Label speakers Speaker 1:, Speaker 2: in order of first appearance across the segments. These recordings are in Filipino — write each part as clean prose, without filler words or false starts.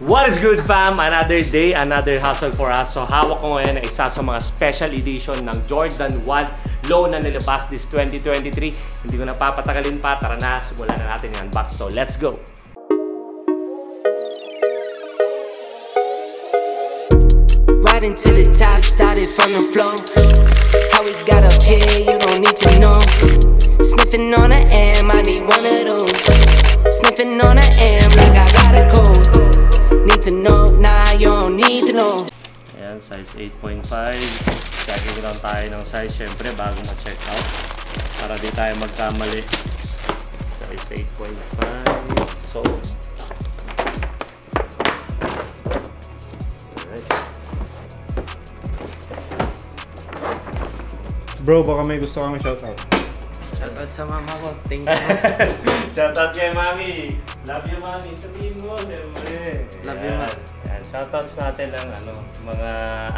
Speaker 1: What is good, fam? Another day, another hustle for us. So hawak ko ngayon na isa sa mga special edition ng Jordan 1 Low na nilabas this 2023. Hindi ko na papatagalin pa. Tara na, simulan na natin yung unbox. So let's go!
Speaker 2: Riding to the top, started from the floor. How we got up here, you don't need to know. Sniffing on an M, I need one of those. Sniffing on an M like I got a cold. Need to know, nah, you don't need to know.
Speaker 1: Ayan, size 8.5. Checking lang tayo ng size, syempre, bago ma-check out. Para di tayo magkamali. Size 8.5. So, alright.
Speaker 3: Bro, baka may gusto kang shoutout.
Speaker 4: Shoutout sa mama ko. Thank you.
Speaker 1: Shoutout kay Mami. Love you, Mami. Sabihin mo, siyempre.
Speaker 4: Love you, Mami.
Speaker 1: Shoutouts natin ang mga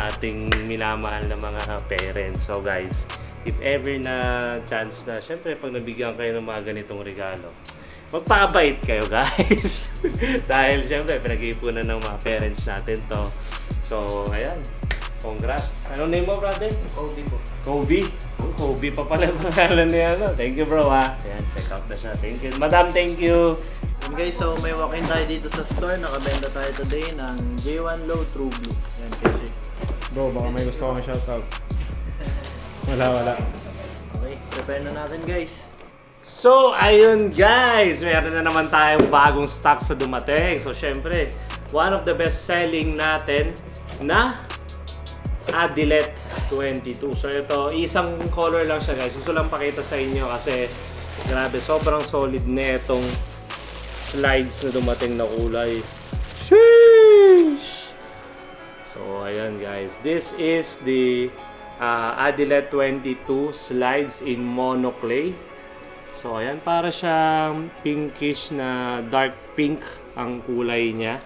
Speaker 1: ating minamahal na mga parents. So guys, if ever na chance na, siyempre pag nabigyan kayo ng mga ganitong regalo, magpakabait kayo, guys. Dahil siyempre pinag-iipunan ng mga parents natin to. So ayan, congrats. Anong name mo, brother?
Speaker 4: Kobe po.
Speaker 1: Kobe? Oh, Kobe pa pala ang pangalan niya. Thank you, bro, ha. Ayan, check out na siya. Thank you. Madam, thank you.
Speaker 4: And guys, so may walk-in tayo dito sa store. Nakabenta tayo today ng J1 Low True Blue. Yan kasi.
Speaker 3: Bro, baka may gusto kang shoutout. Wala.
Speaker 4: Okay, prepare na natin, guys.
Speaker 1: So, ayun guys, meron na naman tayong bagong stock sa dumating. So, syempre, one of the best selling natin na Adilet 22. So, ito, isang color lang siya, guys. Gusto lang pakita sa inyo kasi grabe, sobrang solid na itong slides na dumating na kulay. Sheesh! So, ayan guys. This is the Adilet 22 slides in monoclay. So, ayan, para siyang pinkish na dark pink ang kulay niya.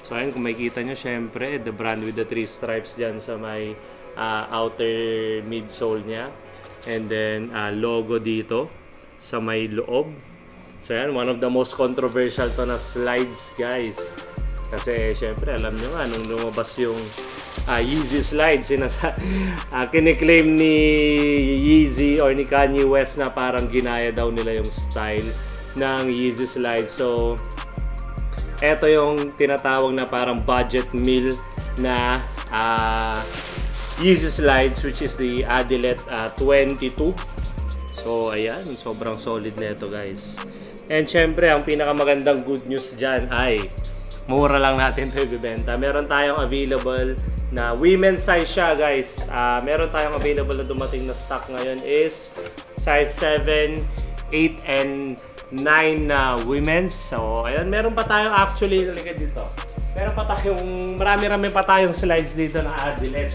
Speaker 1: So, ayan, kung makikita nyo, syempre, the brand with the 3 stripes dyan sa may outer midsole niya. And then, logo dito sa may loob. So, ayan, one of the most controversial to na slides, guys. Kasi, syempre, alam nyo nga, nung lumabas yung Yeezy slides, kiniklaim ni Yeezy or ni Kanye West na parang ginaya daw nila yung style ng Yeezy slides. So, eto yung tinatawag na parang budget meal na Yeezy slides, which is the Adilet 22. So, ayan, sobrang solid na ito, guys. And syempre, ang pinakamagandang good news dyan ay mura lang natin ito ibibenta. Meron tayong available na women's size siya, guys. Meron tayong available na dumating na stock ngayon is size 7, 8, and 9 na women's. So, ayan, meron pa tayong actually, nalagay dito. Meron pa tayong, marami-rami pa tayong slides dito na Adilet.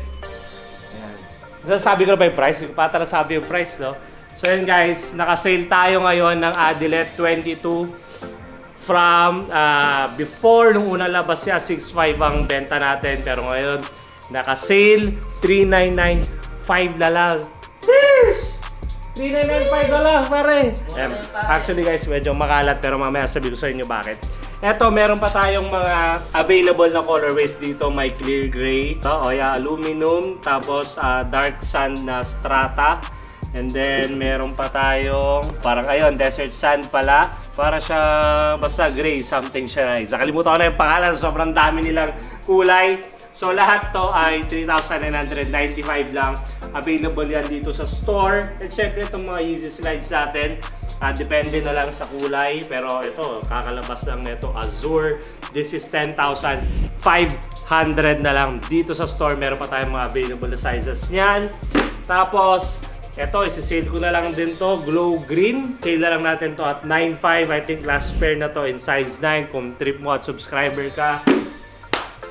Speaker 1: Ayan. So, sabi ko na ba yung price? Hindi ko pa sabi yung price, no? So yun guys, naka-sale tayo ngayon ng Adilet 22 from before nung una labas siya 6.5 ang benta natin, pero ngayon naka-sale 3,995 na lang. Sheesh! 3,995 na lang, pare. Actually guys, medyo makalat pero mamaya sabihin ko sa inyo bakit. Eto, meron pa tayong mga available na colorways dito. May clear gray, aluminum, tapos dark sand na strata. And then, meron pa tayong, parang ayun, desert sand pala. Para siya, basta gray, something siya. Nakalimutan ko na yung pangalan, sobrang dami nilang kulay. So, lahat to ay 3,995 lang. Available yan dito sa store. And syempre, itong mga Yeezy slides natin, depende na lang sa kulay. Pero ito, kakalabas lang nito, Azure. This is 10,500 na lang. Dito sa store, meron pa tayong mga available na sizes niyan. Tapos, eto, isi-sale ko na lang din to, glow green. Sale na lang natin to at 9.5. I think last pair na to in size 9. Kung trip mo at subscriber ka,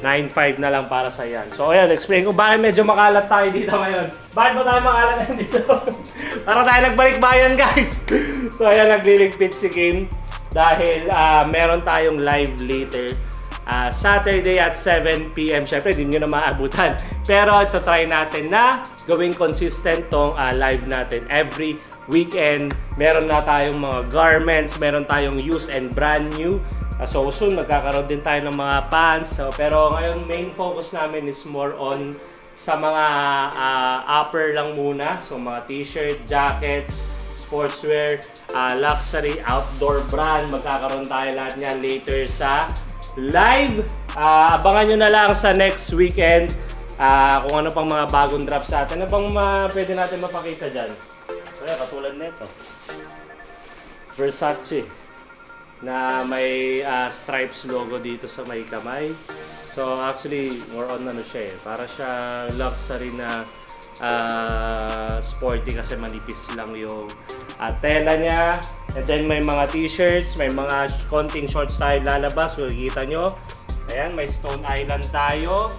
Speaker 1: 9.5 na lang para sa yan. So ayan, explain ko bakit medyo makalat tayo dito ngayon. Bakit ba tayo makalat dito? Para tayo nagbalik bayan, guys. So ayan, nagliligpit si Kim. Dahil meron tayong live later Saturday at 7 PM. Syempre, hindi nyo na maabutan. Pero ito try natin na gawing consistent tong live natin every weekend. Meron na tayong mga garments, meron tayong used and brand new. So soon magkakaroon din tayo ng mga pants. So, pero ngayon main focus namin is more on sa mga upper lang muna. So mga t-shirt, jackets, sportswear, luxury, outdoor brand. Magkakaroon tayo lahat niyan later sa live. Abangan nyo na lang sa next weekend kung ano pang mga bagong drops sa atin. Ano bang pwede natin mapakita dyan? So, katulad nito. Versace na may stripes logo dito sa may kamay. So actually more on ano siya para siya luxury na sporty kasi manipis lang yung tela niya. And then may mga t-shirts, may mga konting shorts tayo lalabas. Kung kita nyo, ayan, may Stone Island tayo.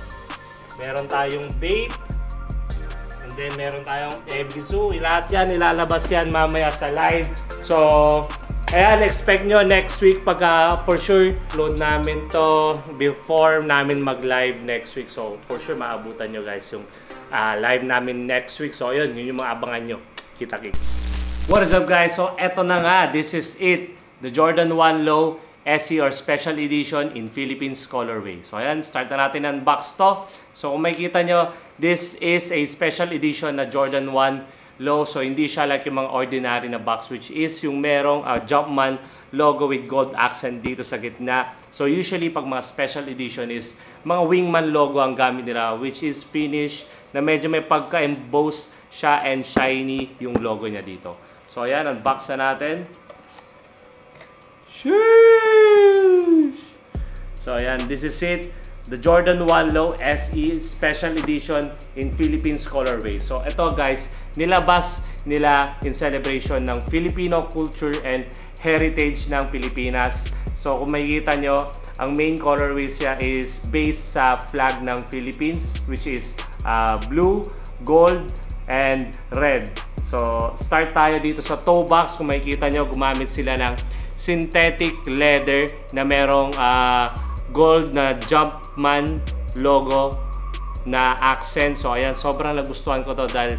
Speaker 1: Meron tayong Bape. And then meron tayong Ebisu. Lahat yan, ilalabas yan mamaya sa live. So, ayan, expect nyo next week pagka for sure upload namin to before namin mag-live next week. So, for sure maabutan nyo guys yung live namin next week. So, yun yung mga abangan nyo. Kita-kits. What is up guys? So, eto na nga. This is it. The Jordan 1 Low SE or Special Edition in Philippines colorway. So ayan, start na natin ang box to. So kung makikita nyo, this is a special edition na Jordan 1 Low. So hindi siya like yung mga ordinary na box, which is yung merong Jumpman logo with gold accent dito sa gitna. So usually pag mga special edition is mga Wingman logo ang gamit nila, which is finish na medyo may pagka-emboss siya and shiny yung logo niya dito. So ayan, unbox na natin. Sheesh! So ayan, this is it. The Jordan 1 Low SE Special Edition in Philippines colorway. So ito guys, nilabas nila in celebration ng Filipino culture and heritage ng Pilipinas. So kung makikita nyo, ang main colorway siya is based sa flag ng Philippines, which is blue, gold, and red. So start tayo dito sa toe box. Kung makikita nyo, gumamit sila ng synthetic leather na merong gold na Jumpman logo na accent. So ayan, sobrang nagustuhan ko to dahil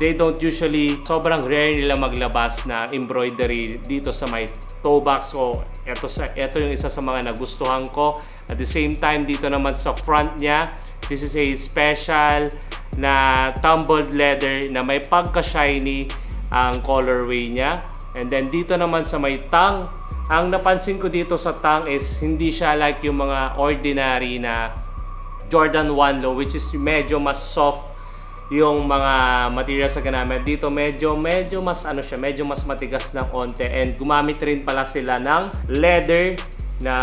Speaker 1: they don't usually, sobrang rare nila maglabas na embroidery dito sa my toe box. So ito yung isa sa mga nagustuhan ko. At the same time, dito naman sa front niya, this is a special na tumbled leather na may pagka-shiny ang colorway niya. And then dito naman sa may tongue, ang napansin ko dito sa tongue is hindi siya like yung mga ordinary na Jordan 1 Low, which is medyo mas soft yung mga materials sa ginamit. Dito medyo mas ano siya, medyo mas matigas ng konti. And gumamit rin pala sila ng leather na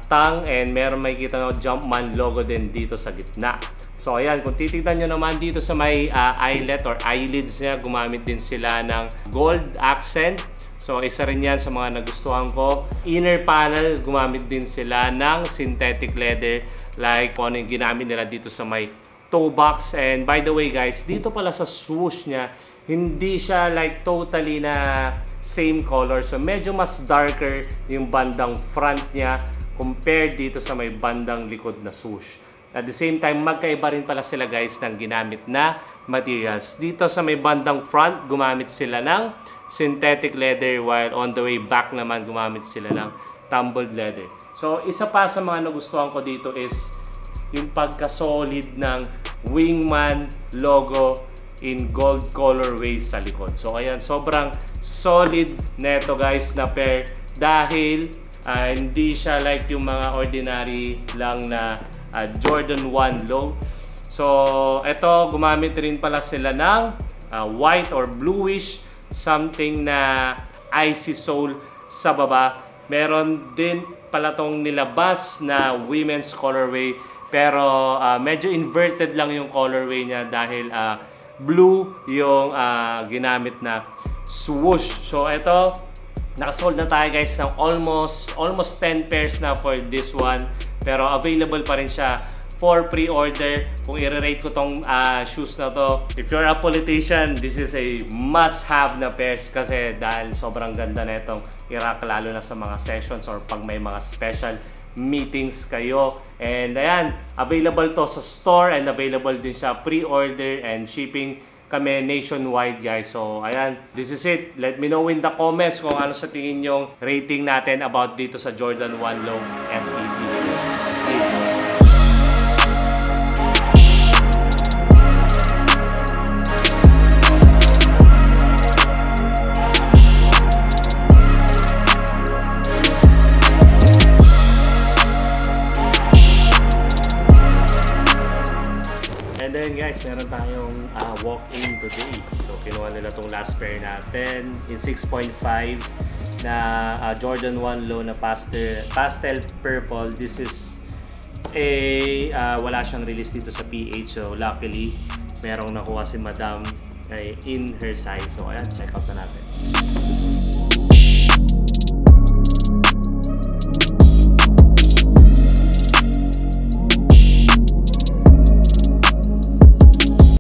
Speaker 1: tongue and meron makikita ng Jumpman logo din dito sa gitna. So ayan, kung titignan nyo naman dito sa may eyelet or eyelids niya, gumamit din sila ng gold accent. So isa rin yan sa mga nagustuhan ko. Inner panel, gumamit din sila ng synthetic leather like kung ano yung ginamit nila dito sa may toe box. And by the way guys, dito pala sa swoosh niya, hindi siya like totally na same color. So medyo mas darker yung bandang front niya compared dito sa may bandang likod na swoosh. At the same time, magkaiba rin pala sila guys ng ginamit na materials. Dito sa may bandang front, gumamit sila ng synthetic leather, while on the way back naman gumamit sila ng tumbled leather. So isa pa sa mga nagustuhan ko dito is yung pagka-solid ng Wingman logo in gold colorways sa likod. So ayan, sobrang solid neto guys na pair dahil hindi siya like yung mga ordinary lang na Jordan 1 Low. So ito, gumamit rin pala sila ng white or bluish something na icy sole sa baba. Meron din pala tong nilabas na women's colorway, pero medyo inverted lang yung colorway niya dahil blue yung ginamit na swoosh. So ito, nakasold na tayo guys ng almost 10 pairs na for this one, pero available pa rin siya for pre-order. Kung i-rate ko tong shoes na to, if you're a politician, this is a must-have na pairs kasi dahil sobrang ganda na itong i-rock lalo na sa mga sessions or pag may mga special meetings kayo. And ayan, available to sa store and available din siya pre-order and shipping kami nationwide guys. So ayan, this is it. Let me know in the comments kung ano sa tingin yung rating natin about dito sa Jordan 1 Low SE Videos. And then guys, meron tayong walk-in today. So kinuha nila tong last pair natin in 6.5 na Jordan 1 Low na pastel purple. This is a wala siyang release dito sa PH. So luckily, merong nakuha si Madam in her size. So ayan, check out na natin.